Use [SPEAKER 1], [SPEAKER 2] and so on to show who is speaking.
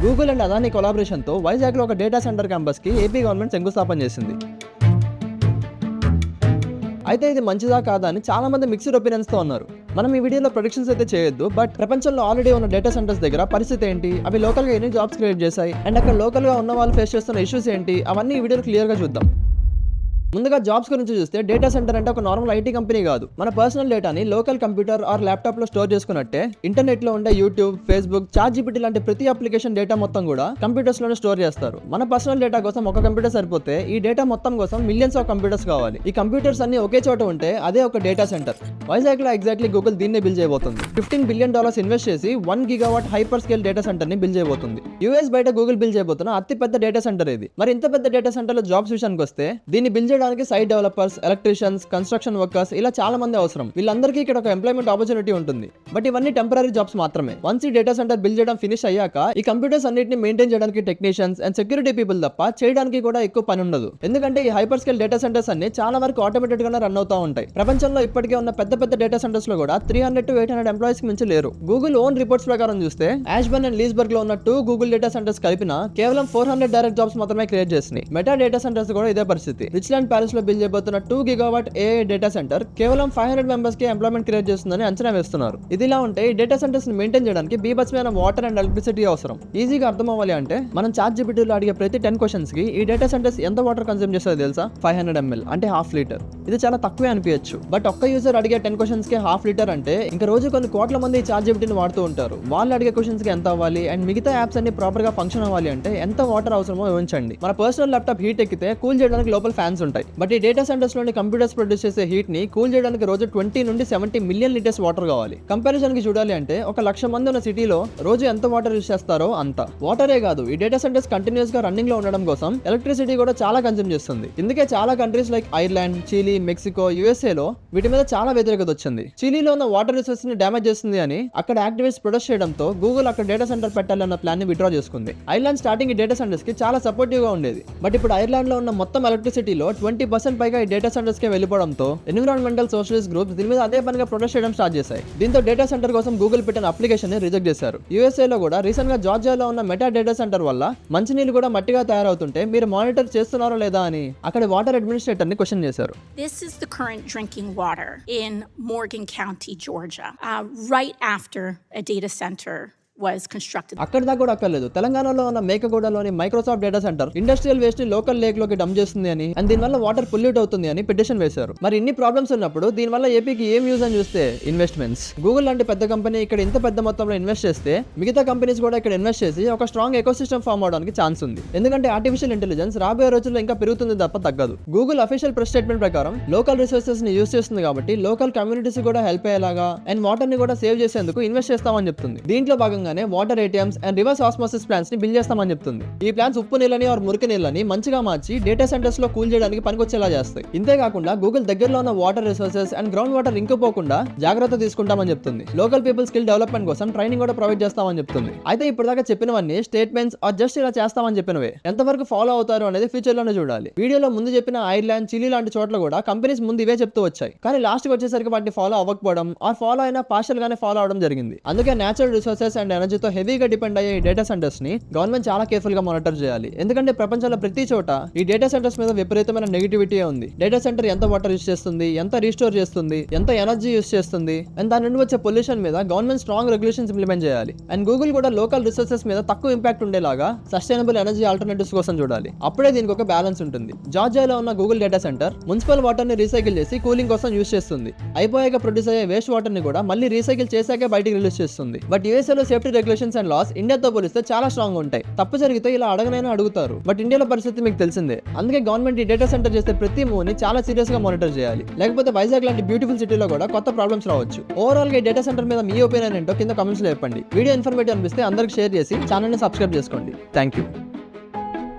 [SPEAKER 1] Google and Adani కొలాబరేషన్తో వైజాగ్లో ఒక data centre క్యాంపస్కి AP government శంకుస్థాపన చేసింది. అయితే ఇది మంచిదా కాదా అని చాలా మంది మిక్స్డ్ ఒపీనియన్స్ తో ఉన్నారు. మనం ఈ వీడియోలో ప్రొడిక్షన్స్ అయితే చేయొద్దు, బట్ ప్రపంచంలో ఆల్రెడీ ఉన్న డేటా సెంటర్స్ దగ్గర పరిస్థితి ఏంటి, అవి లోకల్ గా ఎన్ని జాబ్స్ క్రియేట్ చేశాయి, అండ్ అక్కడ లోకల్ గా ఉన్న వాళ్ళు ఫేస్ చేస్తున్న ఇష్యూస్ ఏంటి, అవన్నీ ఈ వీడియోలో క్లియర్ గా చూద్దాం. ముందుగా జాబ్స్ గురించి చూస్తే డేటా సెంటర్ అంటే ఒక నార్మల్ ఐటీ కంపెనీ కాదు. మన పర్సనల్ డేటాని లోకల్ కంప్యూటర్ ఆర్ ల్యాప్టాప్ లో స్టోర్ చేసుకున్నట్టే ఇంటర్నెట్ లో ఉండే యూట్యూబ్, ఫేస్బుక్, చాట్‌జీపీటీ లాంటి ప్రతి అప్లికేషన్ డేటా మొత్తం కూడా కంప్యూటర్స్ లోనే స్టోర్ చేస్తారు. మన పర్సనల్ డేటా కోసం ఒక కంప్యూటర్ సరిపోతే ఈ డేటా మొత్తం కోసం మిలియన్స్ ఆఫ్ కంప్యూటర్స్ కావాలి. ఈ కంప్యూటర్స్ అన్ని ఒకే చోట ఉంటే అదే ఒక డేటా సెంటర్. వైజాగ్ లో ఎగ్జాక్ట్లీ గూగుల్ దీన్ని బిల్డ్ చేయబోతుంది. $15 బిలియన్ ఇన్వెస్ట్ చేసి 1 gigawatt hyper scale data centre ని బిల్డ్ చేయబోతుంది. యూఎస్ బయట గూగుల్ బిల్డ్ చేయబోతున్న అతి పెద్ద డేటా సెంటర్ ఇది. మరి ఇంత పెద్ద డేటా సెంటర్ లో జాబ్స్ విషయానికి వస్తే దీన్ని బిల్డ్ చేయడానికి site developers, electricians, construction workers ఇలా చాలా మంది అవసరం. వీళ్ళందరికీ ఇక్కడ ఒక ఎంప్లాయ్మెంట్ ఆపర్చునిటీ ఉంటుంది. బట్ ఇవన్నీ టెంపరరీ జాబ్స్ మాత్రమే. వన్స్ ఈ డేటా సెంటర్ బిల్డ్ చేయడం ఫినిష్ అయ్యాక ఈ కంప్యూటర్స్ అన్నిటిని మెయింటైన్ చేయడానికి టెక్నీషియన్స్ అండ్ సెక్యూరిటీ పీపుల్ తప్ప చేయడానికి కూడా ఎక్కువ పని ఉండదు. ఎందుకంటే ఈ హైపర్ స్కేల్ డేటా సెంటర్స్ అన్ని చాలా వరకు ఆటోమేటెడ్ గానే రన్ అవుతా ఉంటాయి. ప్రపంచంలో ఇప్పటికే ఉన్న పెద్ద పెద్ద డేటా సెంటర్స్ లో కూడా 300 to 800 ఎంప్లాయీస్ కి మించి లేరు. గూగుల్ ఓన్ రిపోర్ట్స్ ప్రకారం చూస్తే యాష్బర్న్ అండ్ లీస్బర్గ్ లో ఉన్న 2 గూగుల్ డేటా సెంటర్స్ కలిపిన కేవలం 400 డైరెక్ట్ జాబ్స్ మాత్రమే క్రియేట్ చేసినాయి. మెటా డేటా సెంటర్స్ కూడా ఇదే పరిస్థితి. రిచ్లాండ్ ప్యారిస్ లో బిల్డ్ చేయబోతున్న 2 గిగావాట్ AI డేటా సెంటర్ కేవలం 500 మెంబర్స్ కి ఎంప్లాయ్మెంట్ క్రియేట్ చేస్తుందని అంచనా వేస్తున్నారు. ఇదిలా ఉంటే ఈ డేటా సెంటర్స్ ని మెయింటైన్ చేయడానికి బీభత్సమైన వాటర్ అండ్ ఎలక్ట్రిసిటీ అవసరం. ఈజీగా అర్థం అవ్వాలి అంటే మనం ChatGPT లో అడిగే ప్రతి 10 క్వశ్చన్స్ కి ఈ డేటా సెంటర్స్ ఎంత వాటర్ కన్స్యూమ్ చేస్తారో తెలుసా? 500 ml అంటే ½ లీటర్. ఇది చాలా తక్కువే అనిపించచ్చు, బట్ ఒక్క యూజర్ అడిగే 10 క్వశ్చన్స్ కి ½ లీటర్ అంటే ఇంకా రోజు కొన్ని కోట్ల మంది ChatGPT ని వాడుతూ ఉంటారు. వాళ్ళు అడిగే క్వశ్చన్స్ కి ఎంత అవ్వాలి అండ్ మిగతా యాప్స్ అన్ని ప్రాపర్ గా ఫంక్షన్ అవ్వాలి అంటే ఎంత వాటర్ అవసరమో ఊహించండి. మన పర్సనల్ ల్యాప్టాప్ హీట్ ఎక్కితే కూల్ చేయడానికి లోపల ఫ్యాన్స్ ఉంటాయి. బట్ ఈ డేటా సెంటర్స్ లోని కంప్యూటర్స్ ప్రొడ్యూస్ చేసే హీట్ ని కూల్ చేయడానికి రోజు 20 నుండి 70 మిలియన్ లీటర్స్ వాటర్ కావాలి. కంపారిజన్ కి చూడాలి అంటే 1,00,000 మంది ఉన్న సిటీలో రోజు ఎంత వాటర్ యూస్ చేస్తారో అంత. వాటరే కాదు, ఈ డేటా సెంటర్స్ కంటిన్యూస్ గా రన్నింగ్ లో ఉండడం కోసం ఎలక్ట్రిసిటీ కూడా చాలా కన్స్యూమ్ చేస్తుంది. ఇందుకే చాలా countries like Ireland, Chile, Mexico, USA లో వీటి మీద చాలా వ్యతిరేకత వచ్చింది. చిలీలో ఉన్న వాటర్ రిసోర్స్ ని డ్యామేజ్ చేస్తుంది అని అక్కడ యాక్టివిస్ట్ ప్రొటెస్ట్ చేయడంతో గూగుల్ అక్కడ డేటా సెంటర్ పెట్టాలన్న ప్లాన్ ని విత్డ్రా చేసుకుంది. ఐర్లాండ్ స్టార్టింగ్ ఈ డేటా సెంటర్స్ కి చాలా సపోర్టివ్ గా ఉండేది. బట్ ఇప్పుడు ఐర్లాండ్ లో ఉన్న మొత్తం ఎలక్ట్రిసిటీలో 20% పైగా ఈ డేటా సెంటర్స్ కి వెళ్ళిపోవడంతో ఎన్విరాన్మెంటల్ సోషలిస్ట్ గ్రూప్స్ దీని మీద అదే పనిగా ప్రొటెస్ట్ చేయడం స్టార్ట్ చేశాయి. దీంతో డేటా సెంటర్ కోసం గూగుల్ పెట్టిన అప్లికేషన్ ని రిజెక్ట్ చేశారు. USA లో కూడా రీసెంట్ గా జార్జియాలో ఉన్న మెటా డేటా సెంటర్ వల్ల మంచినీళ్ళు కూడా మట్టిగా తయారవుతుంటే మీరు మానిటర్ చేస్తున్నారో లేదా అని అక్కడ వాటర్ అడ్మినిస్ట్రేటర్ ని క్వశ్చన్ చేశారు.
[SPEAKER 2] This is the current drinking water in Morgan County, Georgia, right after a data center was constructed.
[SPEAKER 1] అక్కడ దాకా కూడా అక్కర్లేదు. తెలంగాణలో ఉన్న మేకగూడలోని Microsoft data centre industrial waste ని లోకల్ లేక్ లోకి డంప్ చేస్తుంది అని అండ్ దీనివల్ల వాటర్ పొల్యూట్ అవుతుంది అని పిటిషన్ వేశారు. మరి ఇన్ని ప్రాబ్లమ్స్ ఉన్నప్పుడు దీనివల్ల ఏపీకి ఏం యూజ్ అని చూస్తే ఇన్వెస్ట్మెంట్స్. గూగుల్ లాంటి పెద్ద కంపెనీ ఇక్కడ ఇంత పెద్ద మొత్తంలో ఇన్వెస్ట్ చేస్తే మిగతా కంపెనీస్ కూడా ఇక్కడ ఇన్వెస్ట్ చేసి ఒక స్ట్రాంగ్ ఎకోసిస్టమ్ ఫార్మ్ అవడానికి ఛాన్స్ ఉంది. ఎందుకంటే ఆర్టిఫిషియల్ ఇంటెలిజెన్స్ రాబోయే రోజుల్లో ఇంకా పెరుగుతుంది తప్ప తగ్గదు. గూగుల్ అఫీషియల్ ప్రెస్ స్టేట్మెంట్ ప్రకారం లోకల్ రిసోర్సెస్ ని యూజ్ చేస్తుంది కాబట్టి లోకల్ కమ్యూనిటీస్ కూడా హెల్ప్ అయ్యేలాగా అండ్ వాటర్ ని కూడా సేవ్ చేసేందుకు ఇన్వెస్ట్ చేస్తామని చెప్తుంది. దీంట్లో భాగంగానే water ATMs and reverse osmosis plants ని బిల్డ్ చేస్తామని చెప్తుంది. ఈ ప్లాన్స్ ఉప్పు నీళ్ళని ఆర్ మురికి నీళ్ళని మంచిగా మార్చి డేటా సెంటర్స్ లో కూల్ చేయడానికి పనికొచ్చేలా చేస్తాయి. ఇంతేకాకుండా గూగుల్ దగ్గరలో ఉన్న water resources and ground water ఇంకిపోకుండా జాగ్రత్త తీసుకుంటామని చెప్తుంది. లోకల్ పీపుల్ స్కిల్ డెవలప్మెంట్ కోసం ట్రైనింగ్ కూడా ప్రొవైడ్ చేస్తామని చెప్తుంది. అయితే ఇప్పటిదాకా చెప్పినవన్నీ స్టేట్మెంట్స్ ఆర్ జస్ట్ ఇలా చేస్తామని చెప్పినవే. ఎంతవరకు ఫాలో అవుతారు అనేది ఫ్యూచర్ లోనే చూడాలి. వీడియోలో ముందు చెప్పిన ఐర్లాండ్, చిలీ లాంటి చోట్ల కూడా కంపెనీస్ ముందు ఇవే చెప్తూ వచ్చాయి. కానీ లాస్ట్ కి వచ్చేసరికి వాటిని ఫాలో అవ్వకపోవడం ఆర్ ఫాలో అయినా పార్షల్ గానే ఫాలో అవడం జరిగింది. అందుకే నేచురల్ రిసోర్సెస్ అండ్ ఎనర్జీతో హెవీగా డిపెండ్ అయ్యే ఈ డేటా సెంటర్స్ ని గవర్నమెంట్ చాలా కేర్ఫుల్ గా మానిటర్ చేయాలి. ఎందుకంటే ప్రపంచంలో ప్రతి చోట ఈ డేటా సెంటర్స్ మీద విపరీతమైన నెగిటివిటీ ఉంది. డేటా సెంటర్ ఎంత వాటర్ యూస్ చేస్తుంది, ఎంత రీస్టోర్ చేస్తుంది, ఎంత ఎనర్జీ యూస్ చేస్తుంది అండ్ దాని నుండి వచ్చే పొల్యూషన్ మీద గవర్నమెంట్ స్ట్రాంగ్ రెగ్యులేషన్స్ ఇంప్లిమెంట్ చేయాలి. అండ్ గూగుల్ కూడా లోకల్ రిసోర్సెస్ మీద తక్కువ ఇంపాక్ట్ ఉండేలాగా సస్టైనబుల్ ఎనర్జీ ఆల్టర్నేటివ్స్ కోసం చూడాలి. అప్పుడే దీనికి ఒక బ్యాలెన్స్ ఉంటుంది. జార్జియాలో ఉన్న Google data centre municipal water ని రీసైకిల్ చేసి కూలింగ్ కోసం యూస్ చేస్తుంది. అయిపోయాక ప్రొడ్యూస్ అయ్యే వేస్ట్ వాటర్ ని కూడా మళ్ళీ రీసైకిల్ చేశాకే బయటికి రిలీజ్ చేస్తుంది. బట్ USA లో సేఫ్టీ రెగ్యులేషన్స్ అండ్ లాస్ ఇండియాతో పోలిస్తే చాలా స్ట్రాంగ్ ఉంటాయి. తప్పు జరిగితే ఇలా అడగనైనా అడుగుతారు. బట్ ఇండియాలో పరిస్థితి మీకు తెలిసిందే. అందుకే గవర్నమెంట్ ఈ డేటా సెంటర్ చేస్తే ప్రతి మూవ్ ని చాలా సీరియస్ గా మానిటర్ చేయాలి. లేకపోతే వైజాగ్ లాంటి బ్యూటిఫుల్ సిటీలో కూడా కొత్త ప్రాబ్లమ్స్ రావచ్చు. ఓవరాల్ గా ఈ డేటా సెంటర్ మీద మీ ఒపీనియన్ ఏంటో కింద కామెంట్స్ లో చెప్పండి. వీడియో ఇన్ఫర్మేటివ్ అనిపిస్తే అందరికి షేర్ చేసి ఛానల్ ని సబ్స్క్రైబ్ చేసుకోండి. Thank you.